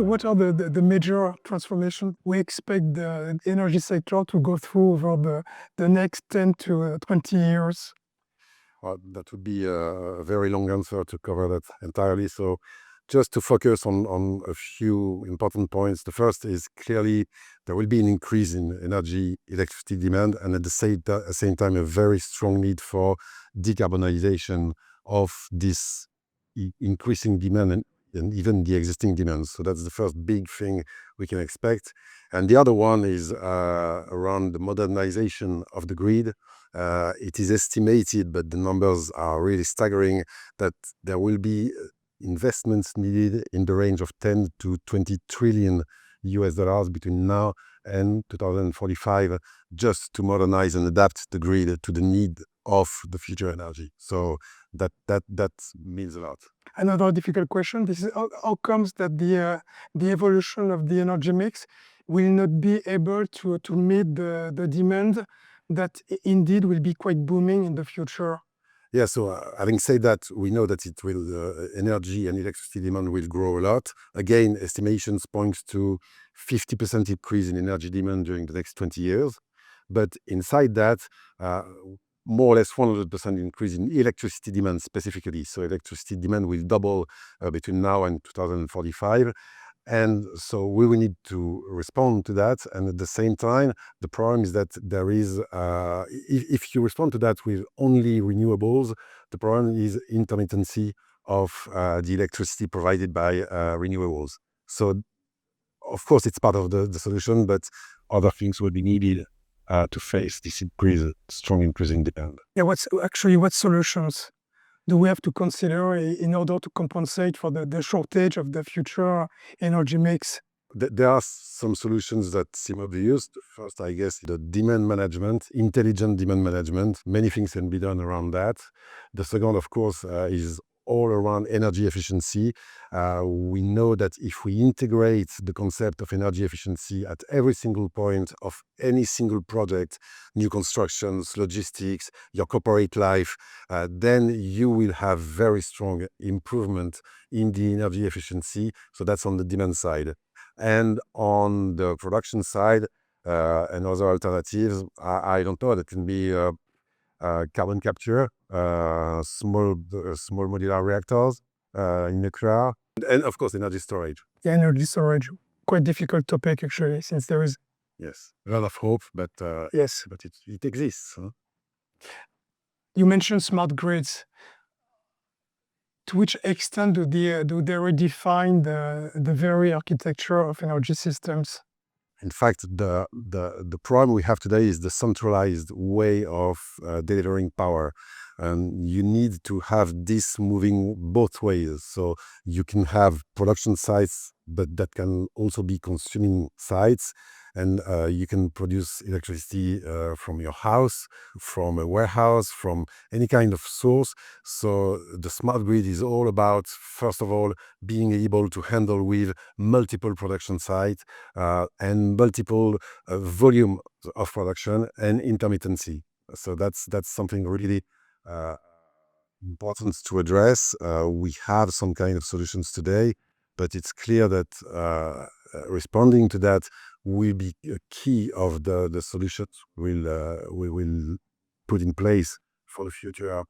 what are the major transformations we expect the energy sector to go through over the next 10 to 20 years? Well, that would be a very long answer to cover that entirely. So just to focus on a few important points. The first is clearly there will be an increase in electricity demand, and at the same time, a very strong need for decarbonization of this increasing demand and even the existing demands. So that's the first big thing we can expect. And the other one is around the modernization of the grid. It is estimated, but the numbers are really staggering, that there will be investments needed in the range of 10 to 20 trillion US dollars between now and 2045 just to modernize and adapt the grid to the need of the future energy. So that means a lot. Another difficult question. This is how comes that the evolution of the energy mix will not be able to meet the demand that indeed will be quite booming in the future? Yeah, so having said that, we know that it will energy and electricity demand will grow a lot. Again, estimations point to 50% increase in energy demand during the next 20 years. But inside that, more or less 100% increase in electricity demand specifically. So electricity demand will double between now and 2045. And so we will need to respond to that. And at the same time, the problem is that there is, if you respond to that with only renewables, the problem is intermittency of the electricity provided by renewables. So, of course, it's part of the solution, but other things will be needed to face this strong increase in demand. Yeah, what solutions do we have to consider in order to compensate for the shortage of the future energy mix? There are some solutions that seem obvious. First, I guess, the demand management, intelligent demand management. Many things can be done around that. The second, of course, is all around energy efficiency. We know that if we integrate the concept of energy efficiency at every single point of any single project, new constructions, logistics, your corporate life, then you will have very strong improvement in the energy efficiency. So that's on the demand side. And on the production side, and other alternatives, I don't know, that can be carbon capture, small modular reactors, nuclear, and of course energy storage. Yeah, energy storage, quite difficult topic actually, since there is Yes, a lot of hope, but yes, but it exists. Huh? You mentioned smart grids. To which extent do they redefine the very architecture of energy systems? In fact, the problem we have today is the centralized way of delivering power. And you need to have this moving both ways. So you can have production sites, but that can also be consuming sites. And you can produce electricity from your house, from a warehouse, from any kind of source. So the smart grid is all about, first of all, being able to handle with multiple production sites and multiple volume of production and intermittency. So that's something really important to address. We have some kind of solutions today, but it's clear that responding to that will be a key of the solutions we will put in place for the future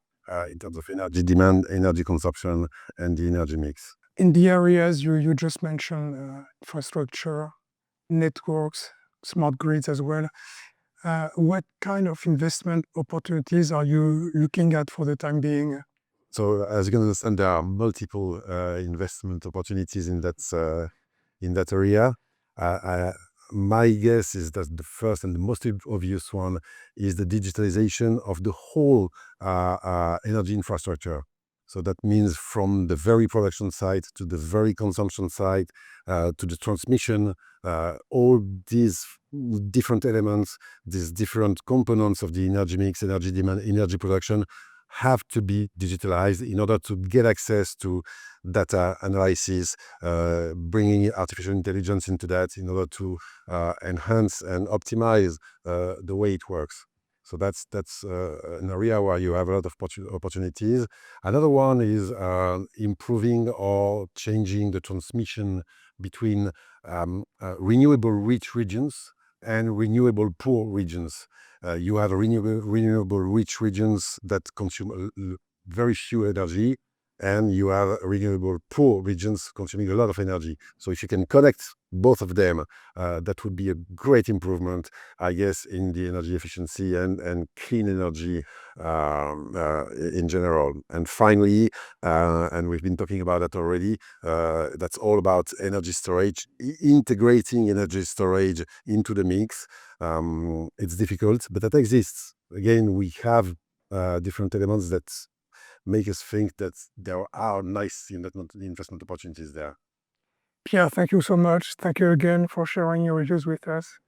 in terms of energy demand, energy consumption, and the energy mix. In the areas you just mentioned, infrastructure, networks, smart grids as well, what kind of investment opportunities are you looking at for the time being? So as you can understand, there are multiple investment opportunities in that area. My guess is that the first and the most obvious one is the digitalization of the whole energy infrastructure. So that means from the very production side to the very consumption side to the transmission, all these different elements, these different components of the energy mix, energy demand, energy production have to be digitalized in order to get access to data analysis, bringing artificial intelligence into that in order to enhance and optimize the way it works. So that's an area where you have a lot of opportunities. Another one is improving or changing the transmission between renewable rich regions and renewable poor regions. You have renewable rich regions that consume very few energy, and you have renewable poor regions consuming a lot of energy. So if you can connect both of them, that would be a great improvement, I guess, in the energy efficiency and clean energy in general. And finally, and we've been talking about that already, that's all about energy storage, integrating energy storage into the mix. It's difficult, but that exists. Again, we have different elements that make us think that there are nice investment opportunities there. Pierre, thank you so much. Thank you again for sharing your views with us.